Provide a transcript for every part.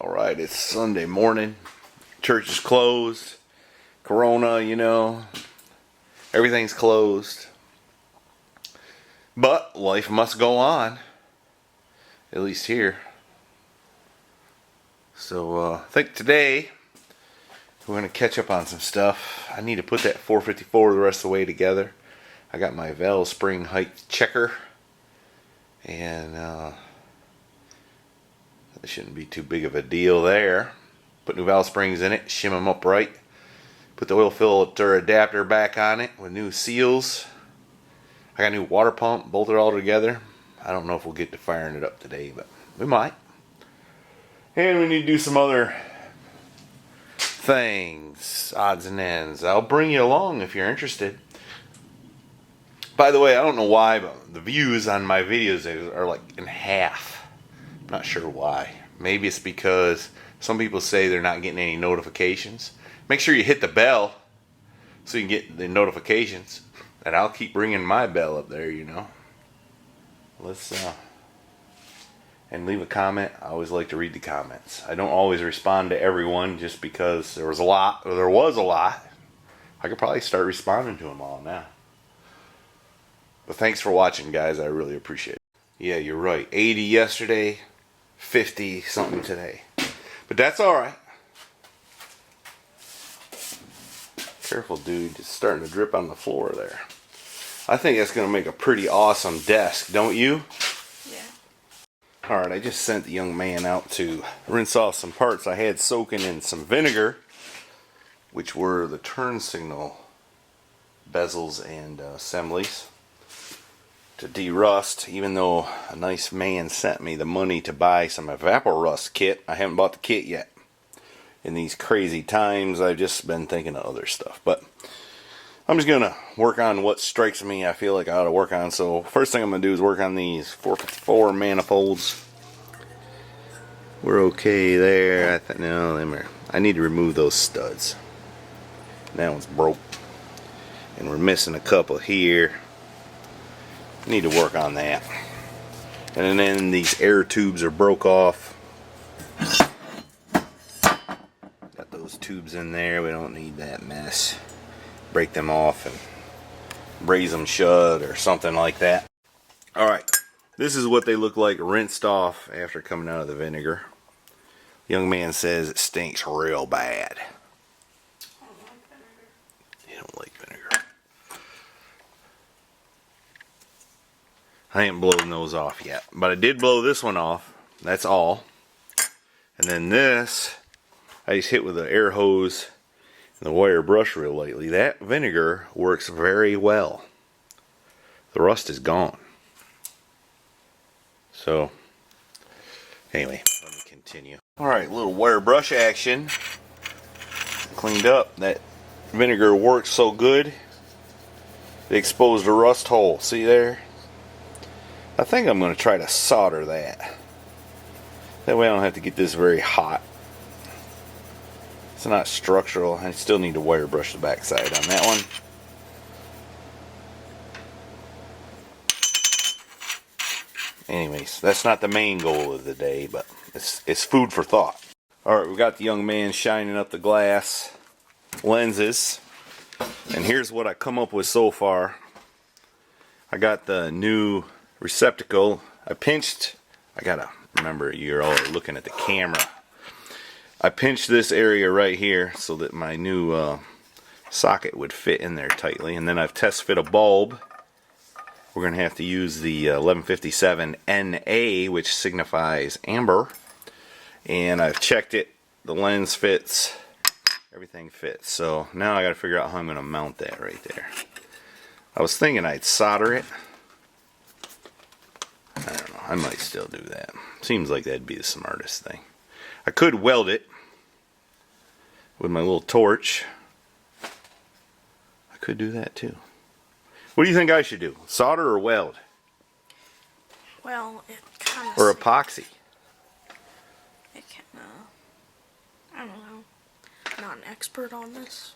Alright, it's Sunday morning. Church is closed. Corona, you know. Everything's closed. But life must go on. At least here. So, I think today we're going to catch up on some stuff. I need to put that 454 the rest of the way together. I got my valve spring height checker. And, it shouldn't be too big of a deal there. Put new valve springs in it, shim them up right. Put the oil filter adapter back on it with new seals. I got a new water pump, bolted all together. I don't know if we'll get to firing it up today, but we might. And we need to do some other things, odds and ends. I'll bring you along if you're interested. By the way, I don't know why, but the views on my videos are like in half. Not sure why. Maybe it's because some people say they're not getting any notifications. Make sure you hit the bell so you can get the notifications. And I'll keep ringing my bell up there, you know. Let's and leave a comment. I always like to read the comments. I don't always respond to everyone just because there was a lot. I could probably start responding to them all now. But thanks for watching, guys. I really appreciate it. Yeah, you're right. 80 yesterday. 50 something today, but that's all right. Careful, dude, it's starting to drip on the floor there. I think that's gonna make a pretty awesome desk, don't you? Yeah. All right, I just sent the young man out to rinse off some parts I had soaking in some vinegar, which were the turn signal bezels and assemblies, to de-rust. Even though a nice man sent me the money to buy some evapor-rust kit, I haven't bought the kit yet. In these crazy times, I've just been thinking of other stuff. But I'm just gonna work on what strikes me I feel like I ought to work on. So first thing I'm gonna do is work on these 454 manifolds. We're okay there. I need to remove those studs. That one's broke, and we're missing a couple here. Need to work on that. And then these air tubes are broke off. Got those tubes in there. We don't need that mess. Break them off and braze them shut or something like that. Alright, this is what they look like rinsed off after coming out of the vinegar. The young man says it stinks real bad. I don't like vinegar. You don't like vinegar. I ain't blowing those off yet, but I did blow this one off. That's all. And then this, I just hit with the air hose and the wire brush real lightly. That vinegar works very well. The rust is gone. So, anyway, let me continue. Alright, little wire brush action. Cleaned up. That vinegar works so good. It exposed the rust hole. See there? I think I'm going to try to solder that. That way I don't have to get this very hot. It's not structural. I still need to wire brush the backside on that one. Anyways, that's not the main goal of the day, but it's food for thought. Alright, we got the young man shining up the glass lenses. And here's what I come up with so far. I got the new receptacle. I gotta remember, you're all looking at the camera. I pinched this area right here so that my new socket would fit in there tightly, and then I've test fit a bulb. We're gonna have to use the 1157 NA, which signifies amber, and I've checked it. The lens fits, everything fits. So now I gotta figure out how I'm gonna mount that right there. I was thinking I'd solder it. I don't know, I might still do that. Seems like that'd be the smartest thing. I could weld it with my little torch. I could do that too. What do you think I should do? Solder or weld? Well, it kind of... Or epoxy? It can, I don't know. I'm not an expert on this.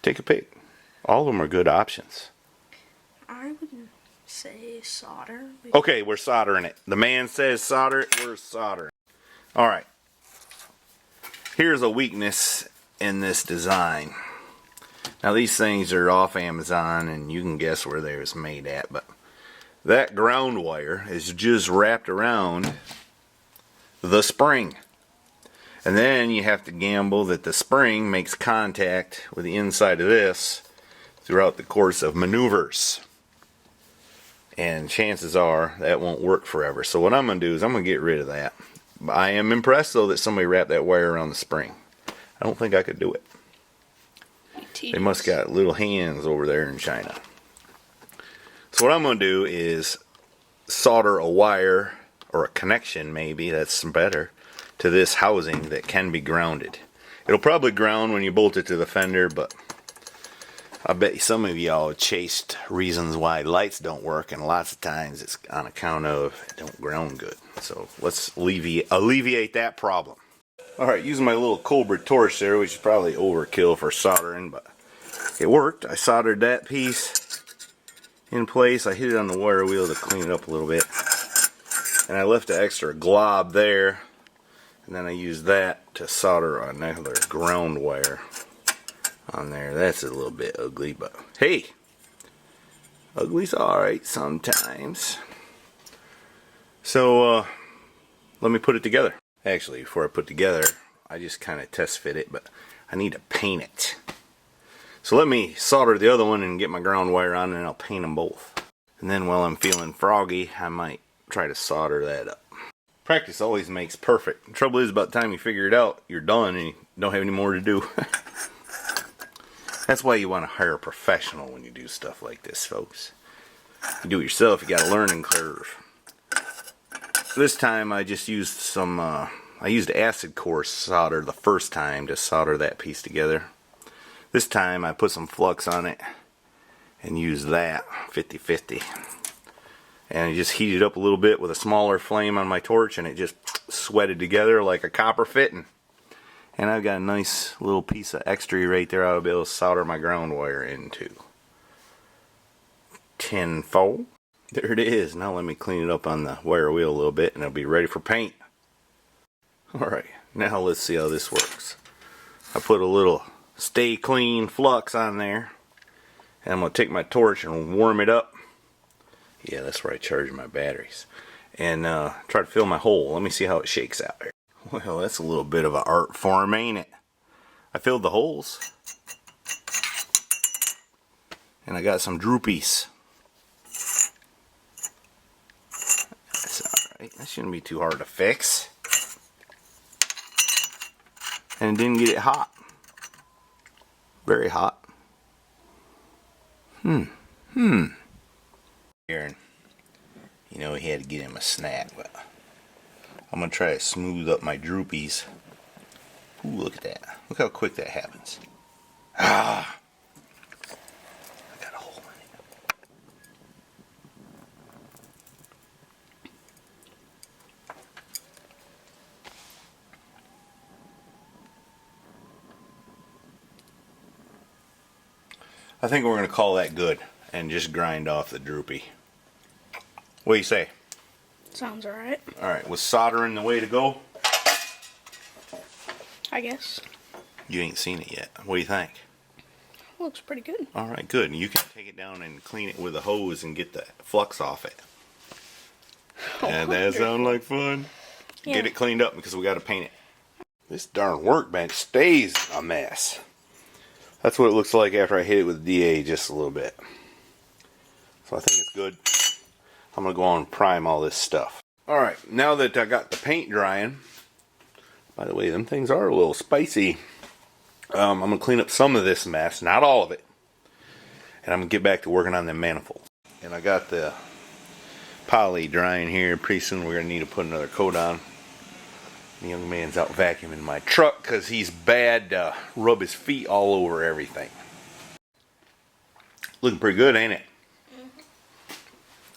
Take a pick. All of them are good options. I would say solder. Okay, we're soldering it. The man says solder it, we're soldering. Alright. here's a weakness in this design. Now these things are off Amazon and you can guess where they was made at, but that ground wire is just wrapped around the spring. And then you have to gamble that the spring makes contact with the inside of this throughout the course of maneuvers. And chances are that won't work forever. So what I'm going to do is I'm going to get rid of that. I am impressed though that somebody wrapped that wire around the spring. I don't think I could do it. They must got little hands over there in China. So what I'm going to do is solder a wire, or a connection maybe, that's better, to this housing that can be grounded. It'll probably ground when you bolt it to the fender, but I bet some of y'all chased reasons why lights don't work, and lots of times it's on account of it don't ground good. So let's alleviate that problem. Alright, using my little Cobra torch there, which is probably overkill for soldering, but it worked. I soldered that piece in place. I hit it on the wire wheel to clean it up a little bit. And I left the extra glob there. And then I used that to solder another ground wire on there. That's a little bit ugly, but hey, ugly's alright sometimes. So, let me put it together. Actually, before I put it together, I just kind of test fit it, but I need to paint it. So let me solder the other one and get my ground wire on, and I'll paint them both. And then while I'm feeling froggy, I might try to solder that up. Practice always makes perfect. The trouble is, about the time you figure it out, you're done and you don't have any more to do. That's why you want to hire a professional when you do stuff like this, folks. You do it yourself, you got a learning curve. This time I just used some, I used acid core solder the first time to solder that piece together. This time I put some flux on it and used that 50-50. And I just heated up a little bit with a smaller flame on my torch, and it just sweated together like a copper fitting. And I've got a nice little piece of extra right there I'll be able to solder my ground wire into. Tenfold. There it is. Now let me clean it up on the wire wheel a little bit and it'll be ready for paint. Alright, now let's see how this works. I put a little Stay Clean flux on there. And I'm going to take my torch and warm it up. Yeah, that's where I charge my batteries. And try to fill my hole. Let me see how it shakes out here. Well, that's a little bit of an art form, ain't it? I filled the holes. And I got some droopies. That's alright. That shouldn't be too hard to fix. And it didn't get it hot. Very hot. Aaron, you know, he had to get him a snack, but I'm going to try to smooth up my droopies. Ooh, look at that. Look how quick that happens. Ah! I got a hole in it. I think we're going to call that good and just grind off the droopy. What do you say? Sounds alright. Alright, was soldering the way to go? I guess. You ain't seen it yet. What do you think? Looks pretty good. Alright, good. You can take it down and clean it with a hose and get the flux off it. And that sound like fun? Yeah. Get it cleaned up because we got to paint it. This darn workbench stays a mess. That's what it looks like after I hit it with DA just a little bit. So I think it's good. I'm going to go on and prime all this stuff. Alright, now that I got the paint drying, by the way, them things are a little spicy. I'm going to clean up some of this mess, not all of it. And I'm going to get back to working on them manifolds. And I got the poly drying here. Pretty soon we're going to need to put another coat on. The young man's out vacuuming my truck because he's bad to rub his feet all over everything. Looking pretty good, ain't it?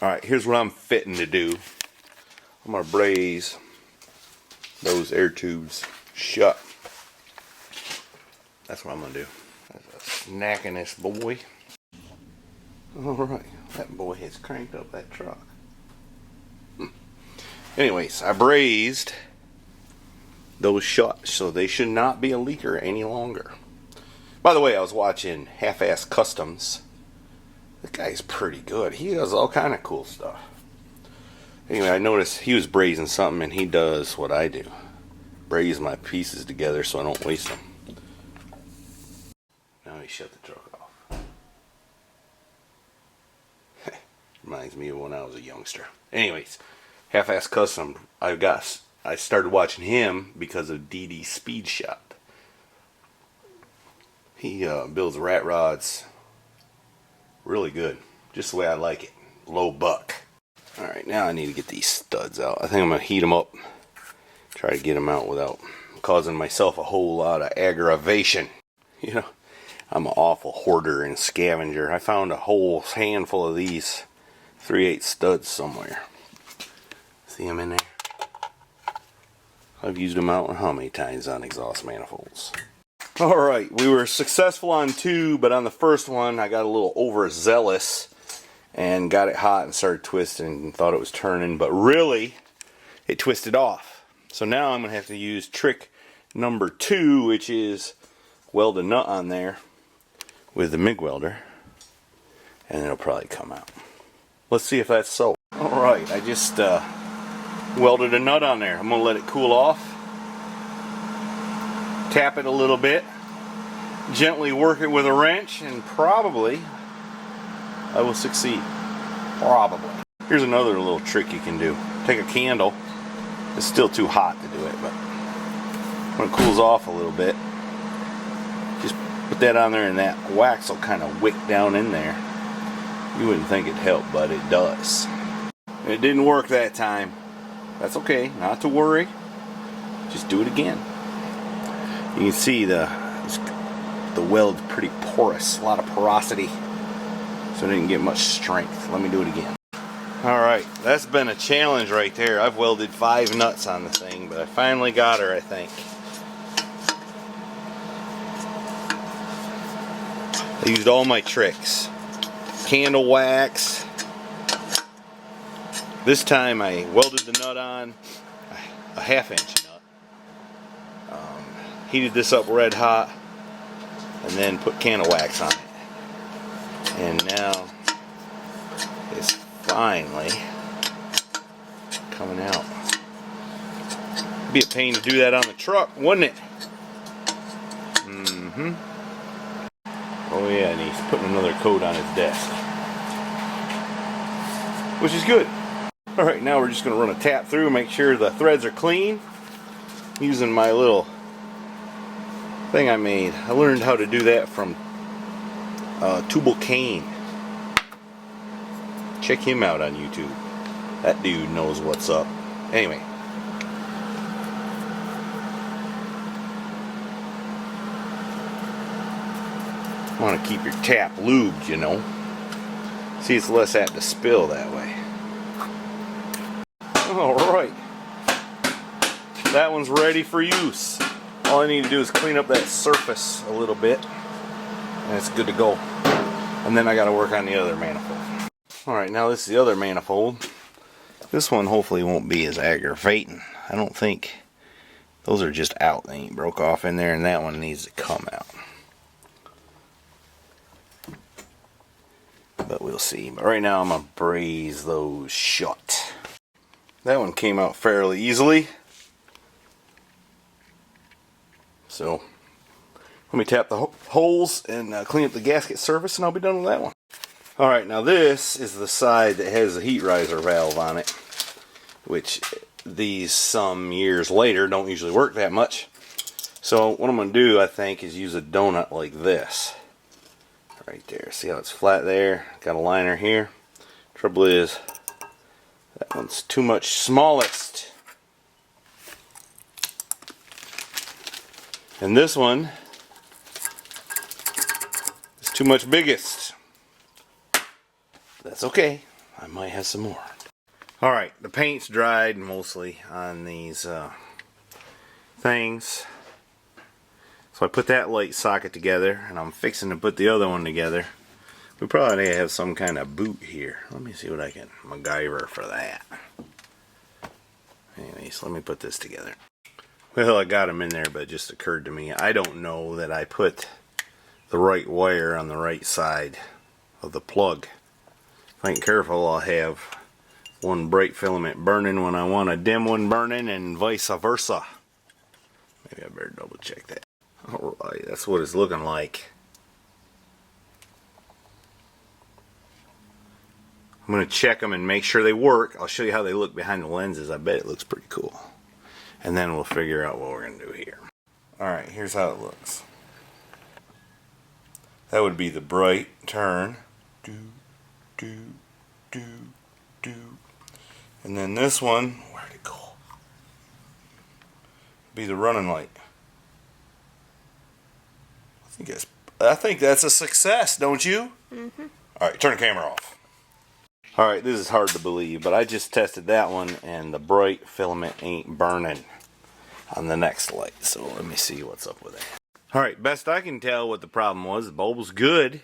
Alright, here's what I'm fitting to do. I'm going to braze those air tubes shut. That's what I'm going to do. That's a snackiness boy. Alright, that boy has cranked up that truck. Anyways, I brazed those shut, so they should not be a leaker any longer. By the way, I was watching Half-Ass Customs. That guy's pretty good. He does all kind of cool stuff. Anyway, I noticed he was brazing something, and he does what I do. Braze my pieces together so I don't waste them. Now he shut the truck off. Reminds me of when I was a youngster. Anyways, Half-Ass Custom, I started watching him because of DD Speed Shop. He builds rat rods really good, just the way I like it. Low buck. Alright, now I need to get these studs out. I think I'm going to heat them up. Try to get them out without causing myself a whole lot of aggravation. You know, I'm an awful hoarder and scavenger. I found a whole handful of these 3/8 studs somewhere. See them in there? I've used them out how many times on exhaust manifolds. Alright, we were successful on 2, but on the first one I got a little overzealous and got it hot and started twisting and thought it was turning, but really it twisted off. So now I'm going to have to use trick number 2, which is weld a nut on there with the MIG welder, and it'll probably come out. Let's see if that's so. Alright, I just welded a nut on there. I'm going to let it cool off. Tap it a little bit. Gently work it with a wrench, and probably I will succeed. Probably. Here's another little trick you can do. Take a candle. It's still too hot to do it, but when it cools off a little bit, just put that on there and that wax will kind of wick down in there. You wouldn't think it'd help, but it does. It didn't work that time. That's okay, not to worry. Just do it again. You can see the weld's pretty porous, a lot of porosity, so I didn't get much strength. Let me do it again. Alright, that's been a challenge right there. I've welded 5 nuts on the thing, but I finally got her, I think. I used all my tricks. Candle wax. This time I welded the nut on a 1/2 inch nut. Heated this up red hot and then put candle wax on it. And now it's finally coming out. It'd be a pain to do that on the truck, wouldn't it? Mm-hmm. Oh yeah, and he's putting another coat on his desk, which is good. Alright, now we're just going to run a tap through, make sure the threads are clean, using my little thing I made. I learned how to do that from Tubal Cain. Check him out on YouTube. That dude knows what's up. Anyway. Want to keep your tap lubed, you know. See, it's less apt to spill that way. Alright. That one's ready for use. All I need to do is clean up that surface a little bit, and it's good to go. And then I got to work on the other manifold. Alright, now this is the other manifold. This one hopefully won't be as aggravating. I don't think. Those are just out. They ain't broke off in there, and that one needs to come out. But we'll see. But right now I'm going to braze those shut. That one came out fairly easily. So let me tap the holes and clean up the gasket surface, and I'll be done with that one. Alright, now this is the side that has the heat riser valve on it, which these some years later don't usually work that much. So what I'm going to do, I think, is use a donut like this. Right there. See how it's flat there? Got a liner here. Trouble is, that one's too much smallest. And this one is too much biggest. That's okay. I might have some more. Alright, the paint's dried mostly on these things. So I put that light socket together, and I'm fixing to put the other one together. We probably have some kind of boot here. Let me see what I can MacGyver for that. Anyways, let me put this together. Well, I got them in there, but it just occurred to me, I don't know that I put the right wire on the right side of the plug. If I ain't careful, I'll have one bright filament burning when I want a dim one burning, and vice versa. Maybe I better double check that. Alright, that's what it's looking like. I'm going to check them and make sure they work. I'll show you how they look behind the lenses. I bet it looks pretty cool. And then we'll figure out what we're going to do here. Alright, here's how it looks. That would be the bright turn. Do, do, do, do. And then this one, where'd it go? Be the running light. I think that's a success, don't you? Mm-hmm. Alright, turn the camera off. Alright, this is hard to believe, but I just tested that one and the bright filament ain't burning on the next light. So let me see what's up with that. Alright, best I can tell what the problem was, the bulb was good.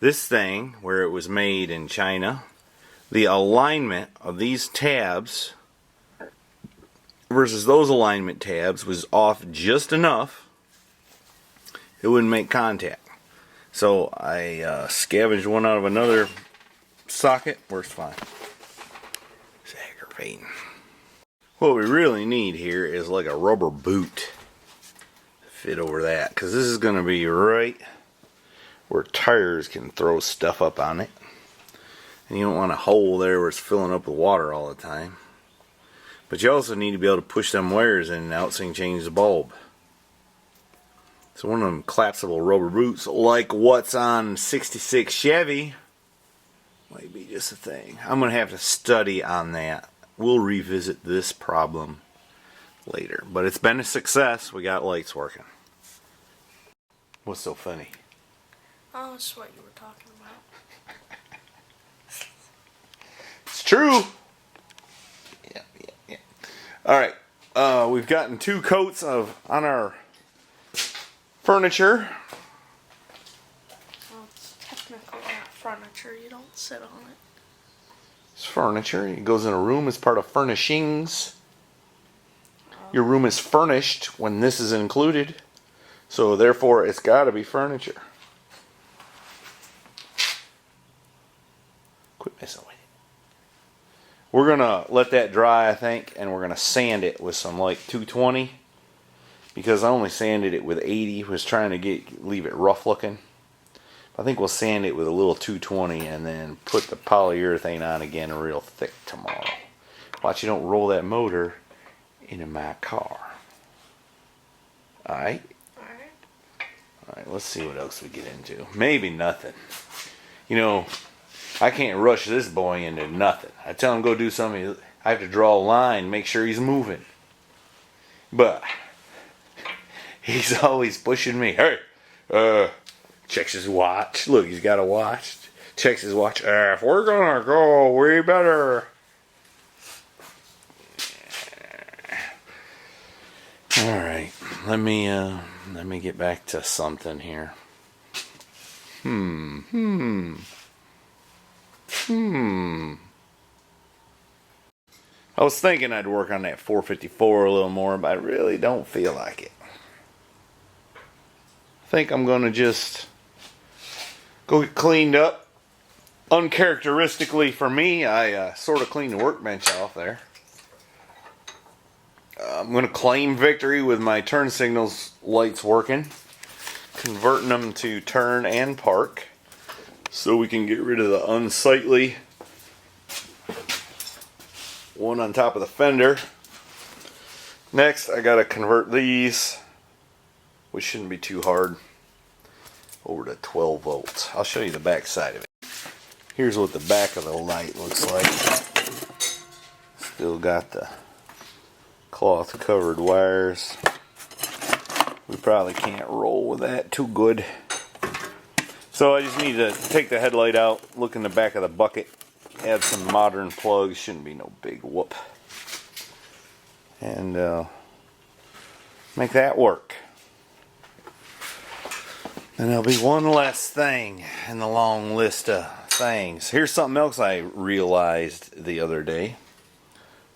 This thing, where it was made in China, the alignment of these tabs versus those alignment tabs was off just enough it wouldn't make contact. So I scavenged one out of another socket. Works fine. It's aggravating. What we really need here is like a rubber boot to fit over that, because this is going to be right where tires can throw stuff up on it. And you don't want a hole there where it's filling up with water all the time. But you also need to be able to push them wires in and out so you can change the bulb. So one of them collapsible rubber boots, like what's on 66 Chevy, might be just a thing. I'm going to have to study on that. We'll revisit this problem later. But it's been a success. We got lights working. What's so funny? Oh, that's what you were talking about. It's true. Yeah. Alright, we've gotten 2 coats on our furniture. Well, it's technically not furniture. You don't sit on it. It's furniture. It goes in a room as part of furnishings. Your room is furnished when this is included. So therefore, it's got to be furniture. Quit messing with it. We're going to let that dry, I think, and we're going to sand it with some like 220. Because I only sanded it with 80. Was trying to leave it rough looking. I think we'll sand it with a little 220 and then put the polyurethane on again real thick tomorrow. Watch you don't roll that motor into my car. Alright? Alright, let's see what else we get into. Maybe nothing. You know, I can't rush this boy into nothing. I tell him go do something, I have to draw a line, make sure he's moving. But he's always pushing me. Hey, checks his watch. Look, he's got a watch. Checks his watch. If we're gonna go, we better. All right, let me get back to something here. I was thinking I'd work on that 454 a little more, but I really don't feel like it. I think I'm going to just go get cleaned up. Uncharacteristically for me, I sort of cleaned the workbench off there. I'm going to claim victory with my turn signals lights working. Converting them to turn and park. So we can get rid of the unsightly one on top of the fender. Next, I got to convert these, which shouldn't be too hard, over to 12 volts. I'll show you the back side of it. Here's what the back of the light looks like. Still got the cloth covered wires. We probably can't roll with that too good. So I just need to take the headlight out, look in the back of the bucket, add some modern plugs, shouldn't be no big whoop. And make that work. And there'll be one less thing in the long list of things. Here's something else I realized the other day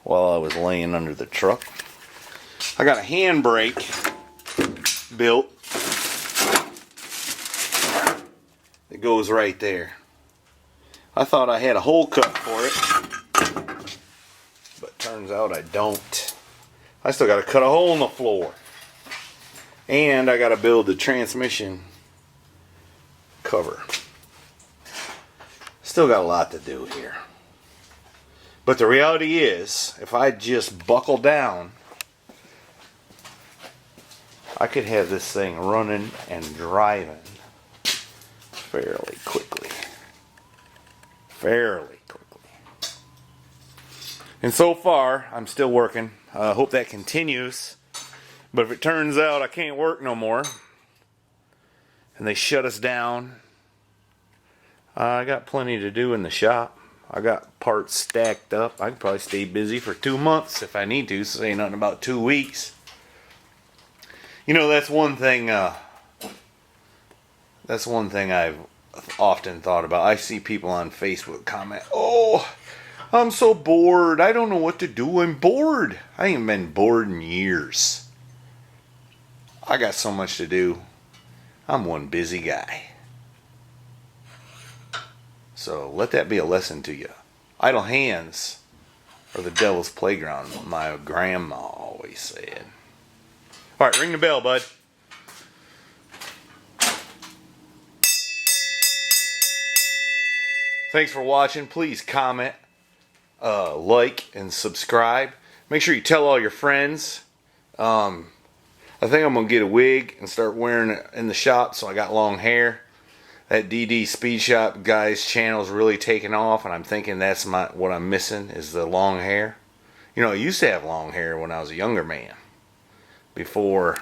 while I was laying under the truck. I got a handbrake built that goes right there. I thought I had a hole cut for it, but turns out I don't. I still got to cut a hole in the floor. And I got to build the transmission cover. Still got a lot to do here. But the reality is, if I just buckle down, I could have this thing running and driving fairly quickly. Fairly quickly. And so far, I'm still working. I hope that continues. But if it turns out I can't work no more, and they shut us down, I got plenty to do in the shop. I got parts stacked up. I can probably stay busy for 2 months if I need to. So ain't nothing about 2 weeks. You know, that's one thing I've often thought about. I see people on Facebook comment, "Oh, I'm so bored. I don't know what to do. I'm bored." I ain't been bored in years. I got so much to do. I'm one busy guy. So let that be a lesson to you. Idle hands are the devil's playground, my grandma always said. Alright, ring the bell, bud. Thanks for watching. Please comment, like, and subscribe. Make sure you tell all your friends. I think I'm going to get a wig and start wearing it in the shop so I got long hair. That DD Speed Shop guy's channel's really taking off, and I'm thinking that's what I'm missing is the long hair. You know, I used to have long hair when I was a younger man. Before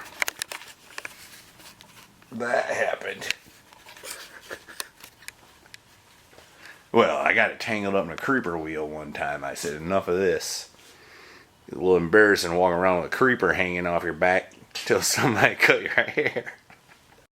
that happened. Well, I got it tangled up in a creeper wheel one time. I said, enough of this. It's a little embarrassing walking around with a creeper hanging off your back till somebody cut your hair.